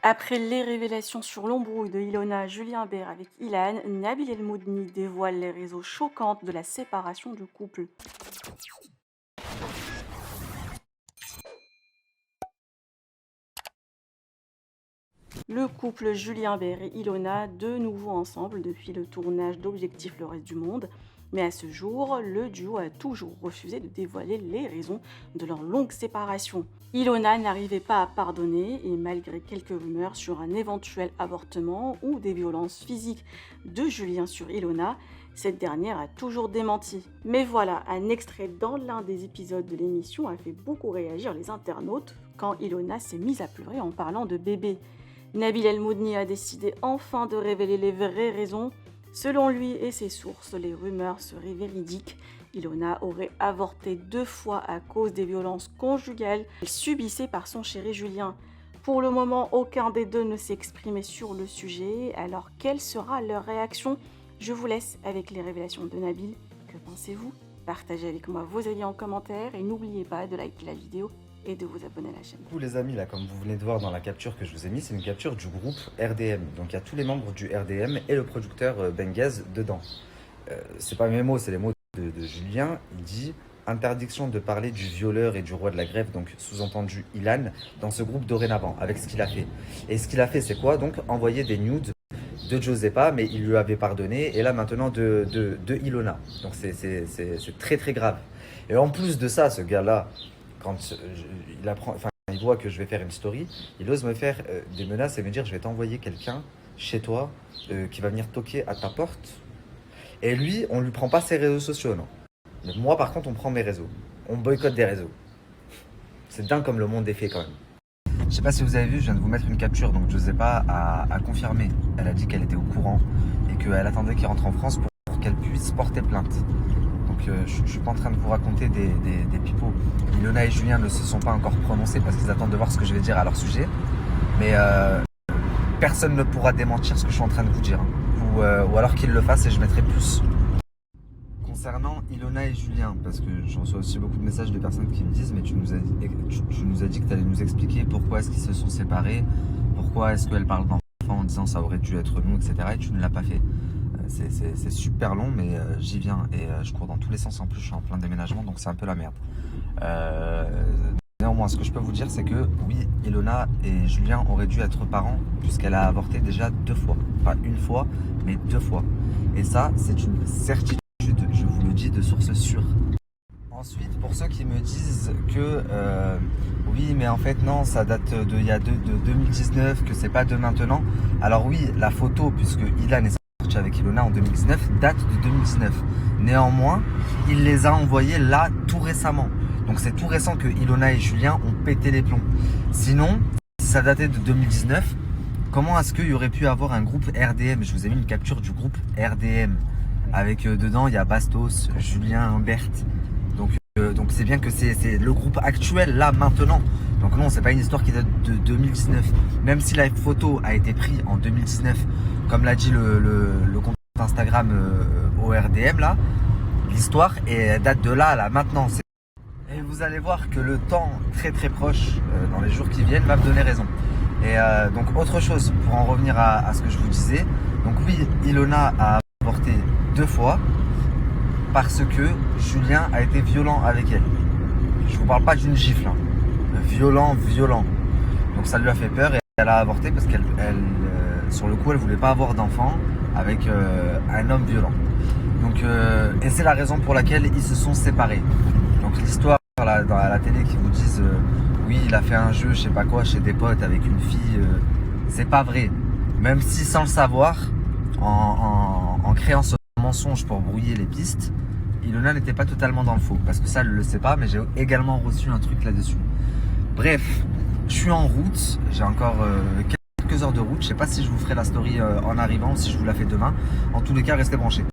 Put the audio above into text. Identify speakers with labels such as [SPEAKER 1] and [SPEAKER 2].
[SPEAKER 1] Après les révélations sur l'embrouille de Ilona Julien Bert avec Ilan, Nabil El Moudni dévoile les raisons choquantes de la séparation du couple. Le couple Julien Bert et Ilona, de nouveau ensemble depuis le tournage d'Objectif le reste du monde. Mais à ce jour, le duo a toujours refusé de dévoiler les raisons de leur longue séparation. Ilona n'arrivait pas à pardonner et malgré quelques rumeurs sur un éventuel avortement ou des violences physiques de Julien sur Ilona, cette dernière a toujours démenti. Mais voilà, un extrait dans l'un des épisodes de l'émission a fait beaucoup réagir les internautes quand Ilona s'est mise à pleurer en parlant de bébé. Nabil El Moudni a décidé enfin de révéler les vraies raisons. Selon lui et ses sources, les rumeurs seraient véridiques. Ilona aurait avorté 2 fois à cause des violences conjugales qu'elle subissait par son chéri Julien. Pour le moment, aucun des deux ne s'est exprimé sur le sujet. Alors, quelle sera leur réaction? Je vous laisse avec les révélations de Nabil. Que pensez-vous? Partagez avec moi vos avis en commentaire et n'oubliez pas de liker la vidéo et de vous abonner à la chaîne.
[SPEAKER 2] Du coup, les amis, là, comme vous venez de voir dans la capture que je vous ai mis, c'est une capture du groupe RDM. Donc il y a tous les membres du RDM et le producteur Bengaz dedans. C'est pas mes mots, c'est les mots de Julien. Il dit interdiction de parler du violeur et du roi de la grève, donc sous-entendu Ilan, dans ce groupe dorénavant, avec ce qu'il a fait. Et ce qu'il a fait, c'est quoi? Donc envoyer des nudes de Josepa, mais il lui avait pardonné, et là maintenant de Ilona. Donc c'est très très grave. Et en plus de ça, ce gars-là, quand il apprend, enfin, il voit que je vais faire une story, il ose me faire des menaces et me dire je vais t'envoyer quelqu'un chez toi qui va venir toquer à ta porte. Et lui, on lui prend pas ses réseaux sociaux, non. Mais moi, par contre, on prend mes réseaux. On boycotte des réseaux. C'est dingue comme le monde est fait quand même. Je sais pas si vous avez vu, je viens de vous mettre une capture, donc Josepa a confirmé. Elle a dit qu'elle était au courant et qu'elle attendait qu'il rentre en France pour qu'elle puisse porter plainte. Donc je suis pas en train de vous raconter des pipeaux. Ilona et Julien ne se sont pas encore prononcés parce qu'ils attendent de voir ce que je vais dire à leur sujet. Mais personne ne pourra démentir ce que je suis en train de vous dire. Ou alors qu'ils le fassent et je mettrai plus. Concernant Ilona et Julien, parce que je reçois aussi beaucoup de messages de personnes qui me disent mais tu nous as dit que tu allais nous expliquer pourquoi est-ce qu'ils se sont séparés, pourquoi est-ce qu'elle parle d'enfants en disant ça aurait dû être nous, etc. Et tu ne l'as pas fait. C'est super long, mais j'y viens et je cours dans tous les sens. En plus, je suis en plein déménagement, donc c'est un peu la merde. Néanmoins, ce que je peux vous dire, c'est que oui, Ilona et Julien auraient dû être parents puisqu'elle a avorté déjà 2 fois. Pas une fois, mais 2 fois. Et ça, c'est une certitude, je vous le dis de source sûre. Ensuite, pour ceux qui me disent que oui, mais en fait non, ça date de 2019, que c'est pas de maintenant. Alors oui, la photo, puisque Ilan est sorti avec Ilona en 2019, date de 2019. Néanmoins, il les a envoyés là tout récemment. Donc c'est tout récent que Ilona et Julien ont pété les plombs. Sinon, si ça datait de 2019, comment est-ce qu'il y aurait pu avoir un groupe RDM? Je vous ai mis une capture du groupe RDM. Avec dedans, il y a Bastos, Julien, Berthe. Donc c'est bien que c'est le groupe actuel, là, maintenant. Donc non, c'est pas une histoire qui date de 2019. Même si la photo a été prise en 2019, comme l'a dit le compte Instagram ORDM, là, l'histoire date de là, là, maintenant. Et vous allez voir que le temps très très proche, dans les jours qui viennent, va me donner raison. Et donc autre chose, pour en revenir à ce que je vous disais. Donc oui, Ilona a avorté 2 fois. Parce que Julien a été violent avec elle. Je vous parle pas d'une gifle, hein. Violent. Donc ça lui a fait peur et elle a avorté parce qu'elle, sur le coup, elle voulait pas avoir d'enfant avec un homme violent. Donc, et c'est la raison pour laquelle ils se sont séparés. Donc l'histoire là, dans la télé qui vous disent oui, il a fait un jeu, je sais pas quoi, chez des potes avec une fille, c'est pas vrai. Même si sans le savoir, en créant ce mensonge pour brouiller les pistes, Ilona n'était pas totalement dans le faux, parce que ça elle le sait pas, mais j'ai également reçu un truc là-dessus. Bref, je suis en route, j'ai encore quelques heures de route, je sais pas si je vous ferai la story en arrivant ou si je vous la fais demain. En tous les cas, restez branchés.